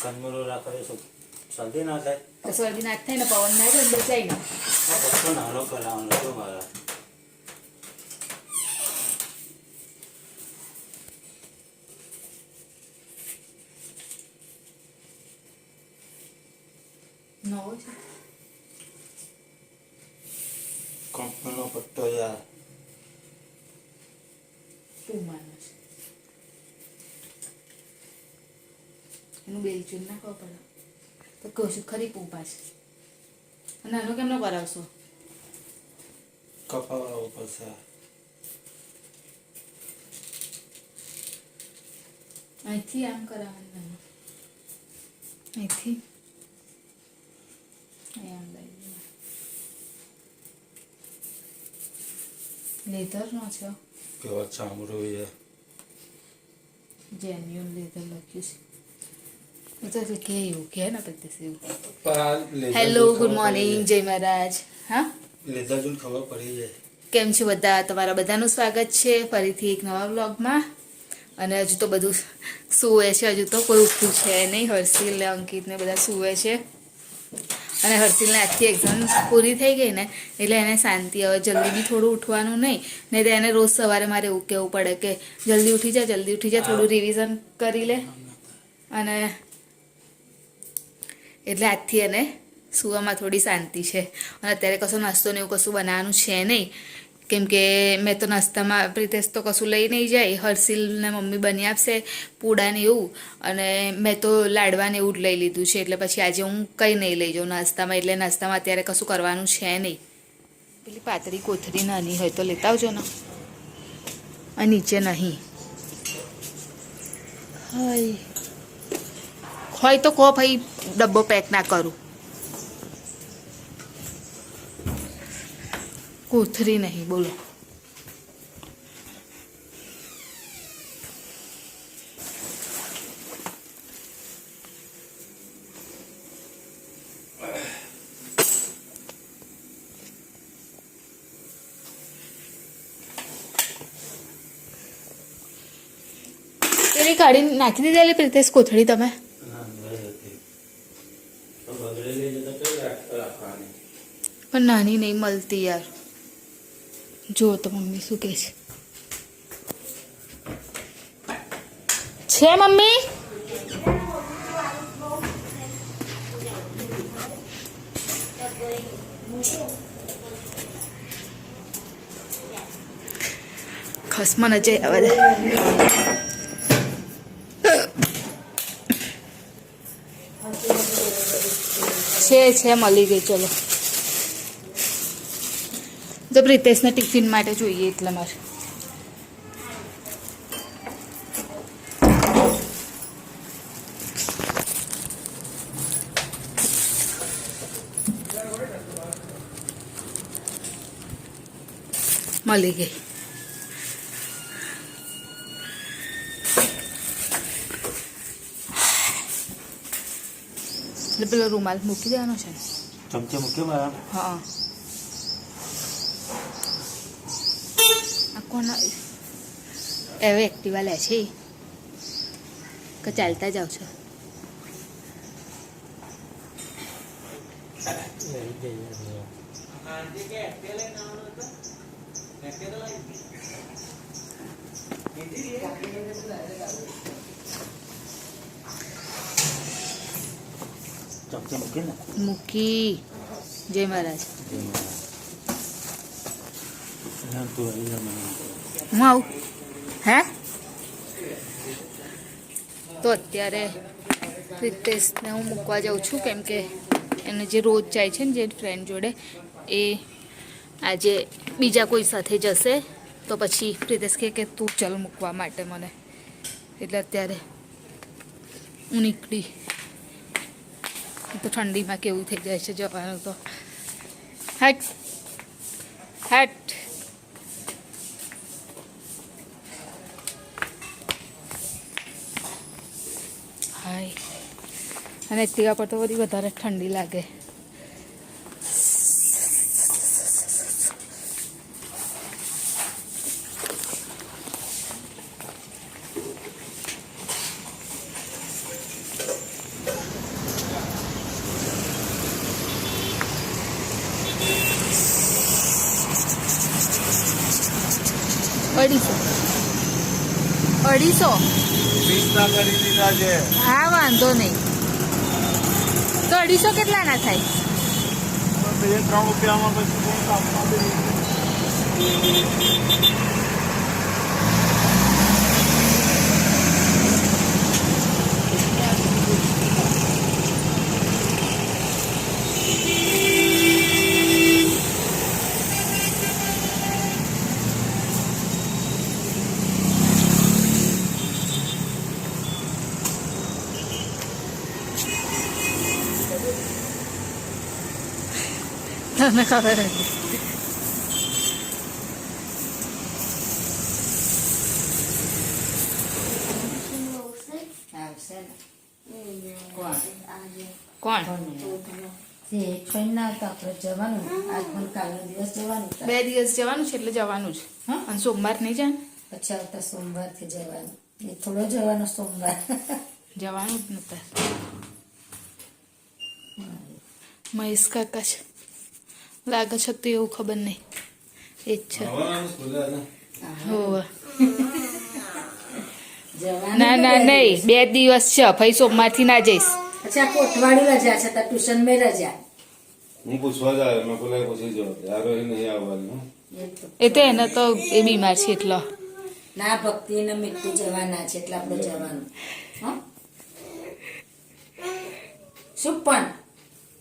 ખનમરો રાખે તો શરદી ના થાય. તો શરદી ના થાય ને પવન ના થાય બચાઈ ને. આ પપ્પો નાનો કરાવવાનો તો મારા. નવો છે કંપનીનો પટ્ટો યાર. પૂમાનો છે એનું બેલચું નાખવા પડે તો કહું છું ખરી પૂપા છે અને આનો કેમ ન કરાવશો કપાવા ઉપર છે. અહીંથી આમ કરાવવાનું અહીંથી આમ લઈ લેધરનો છે કેવો ચામડું છે. જેન્યુઅન લેધર લખ્યું છે તો કે એવું કે ને પછી એવું. પણ હેલો ગુડ મોર્નિંગ જય મહારાજ. હા લેધર જોઈને ખબર પડી જાય. કેમ છો બધા? તમારા બધાનું સ્વાગત છે ફરીથી એક નવા વ્લોગમાં. અને હજુ તો બધું સૂવે છે, હજુ તો કોઈ ઉઠ્યું છે નહીં. હર્ષિલ ને અંકિત ને બધા સૂવે છે અને હર્ષિલને આજથી એક્ઝામ પૂરી થઈ ગઈ ને એટલે એને શાંતિ. હવે જલ્દી બી થોડું ઉઠવાનું નહીં તો એને રોજ સવારે મારે એવું કહેવું પડે કે જલ્દી ઉઠી જા, થોડું રિવિઝન કરી લે. અને એટલે આજથી એને સૂવામાં થોડી શાંતિ છે. અને અત્યારે કશો નાસ્તો ને એવું કશું બનાવવાનું છે નહીં કેમ કે મેં તો નાસ્તામાં પ્રિતેશ તો કશું લઈ નહીં જાય. હર્ષિલને મમ્મી બની આપશે પૂડા ને એવું, અને મેં તો લાડવાને એવું જ લઈ લીધું છે. એટલે પછી આજે હું કંઈ નહીં લઈ જાઉં નાસ્તામાં. એટલે નાસ્તામાં અત્યારે કશું કરવાનું છે નહીં. પેલી પાતળી કોથળી નાની હોય તો લેતા આવજો ને. આ નીચે નહીં હોય તો કહો ભાઈ, ડબ્બો પેક ના કરું. કોથળી નહીં બોલો. પેલી કાઢી નાખી દીધેલી પ્રિતેશ કોથળી તમે? પણ નાની નહીં મળતી યાર. જો તો મમ્મી શું કહે છે મમ્મી? ખસમાં ન જાય હવે. છે મળી ગઈ. ચલો તો પ્રિતેશને ટિફિન માટે જોઈએ એટલે મારે. મળી ગઈ. એટલે પેલો રૂમાલ મૂકી દેવાનો છે. ચમચે મૂક્યો મારા. હા કોના એવે એક્ટિવા લે છે કે ચાલતા જાવ છો? ચમચે મૂકી ને. મૂકી. જય મહારાજ. હું આવું હે? તો અત્યારે પ્રિતેશને હું મૂકવા જાઉં છું કેમ કે એને જે રોજ જાય છે ને જે ફ્રેન્ડ જોડે એ આજે બીજા કોઈ સાથે જશે. તો પછી પ્રિતેશ કહે કે તું ચાલ મૂકવા માટે મને. એટલે અત્યારે હું નીકળી. તો ઠંડીમાં કેવું થઈ જાય છે જવાનું. તો હટ હટ. હાય. અને એક્ટિવા પર તો બધી વધારે ઠંડી લાગે. 250 20 ના કરી દીધા છે. હા વાંધો નહીં તો 250 કેટલાના થાય 2-3 રૂપિયામાં પછી કોણ કાપવા દે? તમને ખબર હતી કોણ 2 દિવસ જવાનું છે એટલે જવાનું જ અને સોમવાર નહીં જાય પછી આવતા સોમવારથી જવાનું એ થોડો જવાનો સોમવાર જવાનું જ નતા મહેશ કાકા છે લાગે છે તો એવું ખબર નહીં એ જ છે હોવે. ના ના નહીં 2 દિવસ છે ભાઈ સોમવારથી ના જઈશ અચ્છા કોટવાડી રજા છે તો ટ્યુશન મેં રજા હું પૂછવા જાય મેં પેલા પૂછી જો યાર એ નહીં આવવાનું. એ તો એને તો એ બીમાર છે એટલો ના ભક્તિ ને મીઠું જવાના છે એટલે આપણે જવાનું હં? શું પણ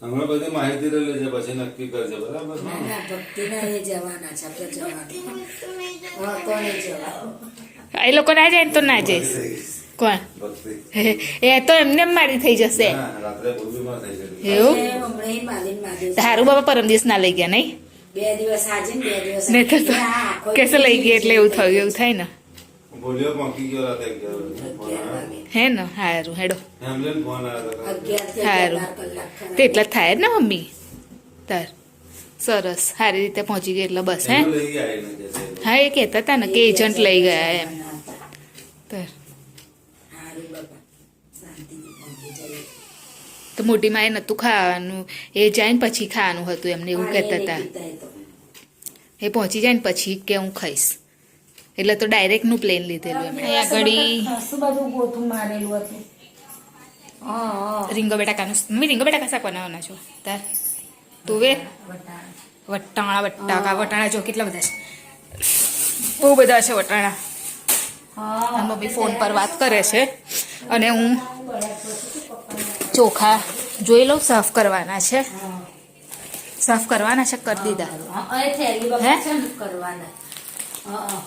હમણાં બધી માહિતી લઈ લેજે પછી નક્કી કરજે બરાબર. ના ના ભક્તિ ને એ જવાના છે આપણે જવાનું હા કોને જવાનું એ લોકો ના જાય ને તો ના જઈશ કોણ ભક્તિ એ તો એમને એમ મારી થઈ જશે ના, રાત્રે બહુ બીમાર થઈ જતી. એવું હમણાં માલીન મારી તારું બાબા પરમ દિવસ ના લઈ ગયા નહીં 2 દિવસ આજે ને 2 દિવસ નહીં તો હા, આખો કેસે લઈ ગયા એટલે એવું થયું એવું થાય ને બોલ્યો પહોંચી ગયો રાતે 11 વાગે. 11 વાગે હે ને સારું હેડો એમ્બ્યુલન્સ ફોન આવ્યો હતો. 11 થી 12 સારું. કલાક ખરા. તે એટલા જ થાય જ ને મમ્મી તાર સરસ સારી રીતે પહોંચી ગઈ એટલે બસ હે એનો લઈ ગયા એને કે છે. હા એ કહેતા હતા ને કે એજન્ટ લઈ ગયા એમ તાર હારું બાપા શાંતિથી પહોંચી જઈએ તો મોટી માએ નહોતું ખાવાનું એ જાય ને પછી ખાવાનું હતું એમને એવું કહેતા હતા એ પહોંચી જાય ને પછી કે હું ખાઈશ એટલે તો ડાયરેક્ટનું પ્લેન લીધેલું એમ અહીંયા ઘડી શું બધું ગોથું મારેલું હતું હા રીંગો બટાકાનું મમ્મી રીંગો બટાકા શાક બનાવવાના છો તાર તુવેર વટાણા જો કેટલા બધા છે બહુ બધા છે વટાણા હા મમ્મી ફોન પર વાત કરે છે અને હું ચોખા જોઈ લઉં સાફ કરવાના છે કરી દીધા એ થેલી બાપા છે ને કરવાના હા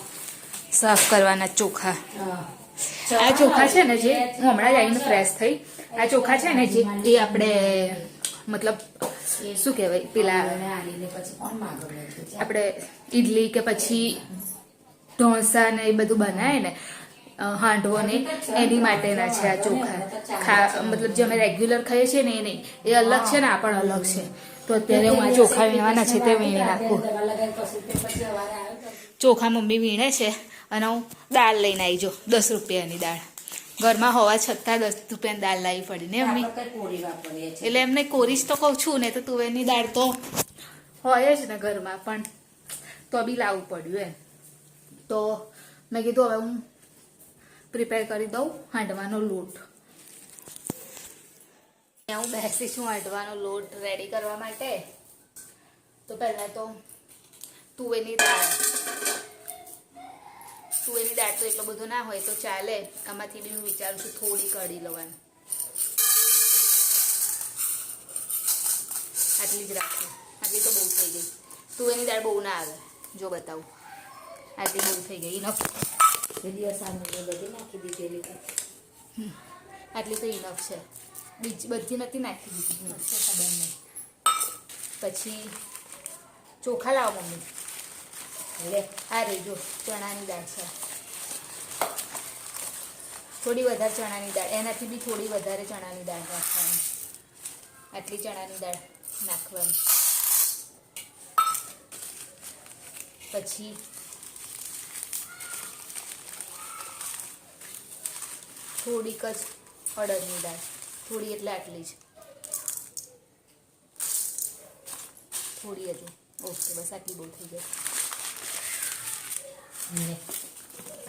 સાફ કરવાના ચોખા હા આ ચોખા છે ને જે હું હમણાં જ આવીને ફ્રેશ થઈ આ ચોખા છે ને જે એ આપણે મતલબ શું કહેવાય પેલા આલીને પછી કોણ માગો બેઠું છે આપણે ઈડલી કે પછી ઢોસા ને એ બધું બનાવે ને હાંડવો ને એની માટેના છે આ ચોખા મતલબ જે અમે રેગ્યુલર ખાઈએ છીએ ને એ નહીં એ અલગ છે ને આ પણ અલગ છે તો અત્યારે હું આ ચોખા વીણવાના છે તે વીણી નાખું ચોખા મમ્મી વીણે છે અને હું દાળ લઈને આવી જો 10 રૂપિયાની દાળ ઘરમાં હોવા છતાં 10 રૂપિયાની દાળ લાવી પડી ને મમ્મી કોરી વાપરીએ છીએ એટલે એમને કોરી જ તો કહું છું ને તો તુવેરની દાળ તો હોય જ ને ઘરમાં પણ તો બી લાવવું પડ્યું એમ તો મેં કીધું હવે હું પ્રિપેર કરી દઉં હાંડવાનો લોટ હું બેસી છું હાંડવાનો લોટ રેડી કરવા માટે તો પહેલાં તો તુવેરની દાળ તો એટલો બધો ના હોય તો ચાલે આમાંથી બી હું વિચારું છું થોડી કઢી લેવાનું આટલી જ રાખું આટલી તો બહુ થઈ ગઈ તુવેરની દાળ બહુ ના આવે જો બતાવું આટલી બહુ થઈ ગઈ ઇનફ બધી નાખી દીધેલી આટલી તો ઇનફ છે બધી નથી નાખી દીધી ખબર નહીં પછી ચોખા લાવો મમ્મી લે આ રહી જો ચણાની દાળ છે થોડી વધારે ચણાની દાળ એનાથી બી થોડી વધારે ચણાની દાળ નાખવાની આટલી ચણાની દાળ નાખવાની પછી થોડીક જ અડદની દાળ થોડી એટલે આટલી જ થોડી હતી ઓકે બસ આટલી બહુ થઈ ગઈ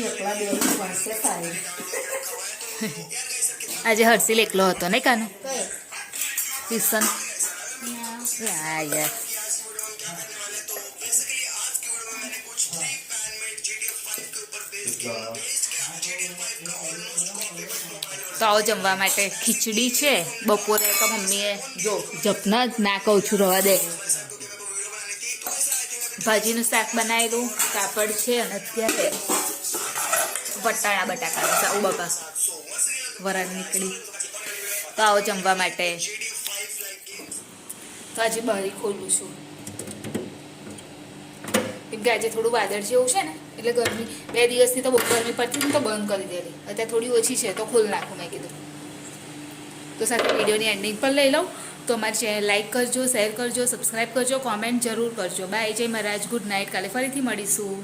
હજી એકલા બે ભણશે સારી. આજે હર્ષિલ એકલો હતો ને કાનો કઈ? ટ્યુશન હા યાર તો આવો જમવા માટે ખીચડી છે બપોરે તો મમ્મીએ જો જપના જ ના કહું છું રવા દે ભાજીનું શાક બનાવેલું કાપડ છે અને અત્યારે વટાણા બટાકાનું શાક ઓ બાપા વરાળ નીકળી તો આવો જમવા માટે તો આજે બારી ખોલું છું કેમ કે આજે થોડું વાદળ જેવું છે ને એટલે ગરમી 2 દિવસથી તો બહુ ગરમી પડતી ને તો બંધ કરી દેલી અત્યારે થોડી ઓછી છે તો ખોલ નાખું મેં કીધું તો સાથે વિડીયોની એન્ડિંગ પર લઈ લઉં તો અમારી ચેનલ લાઈક કરજો શેર કરજો સબસ્ક્રાઈબ કરજો કોમેન્ટ જરૂર કરજો બાય જય મહારાજ ગુડ નાઇટ કાલે ફરીથી મળીશું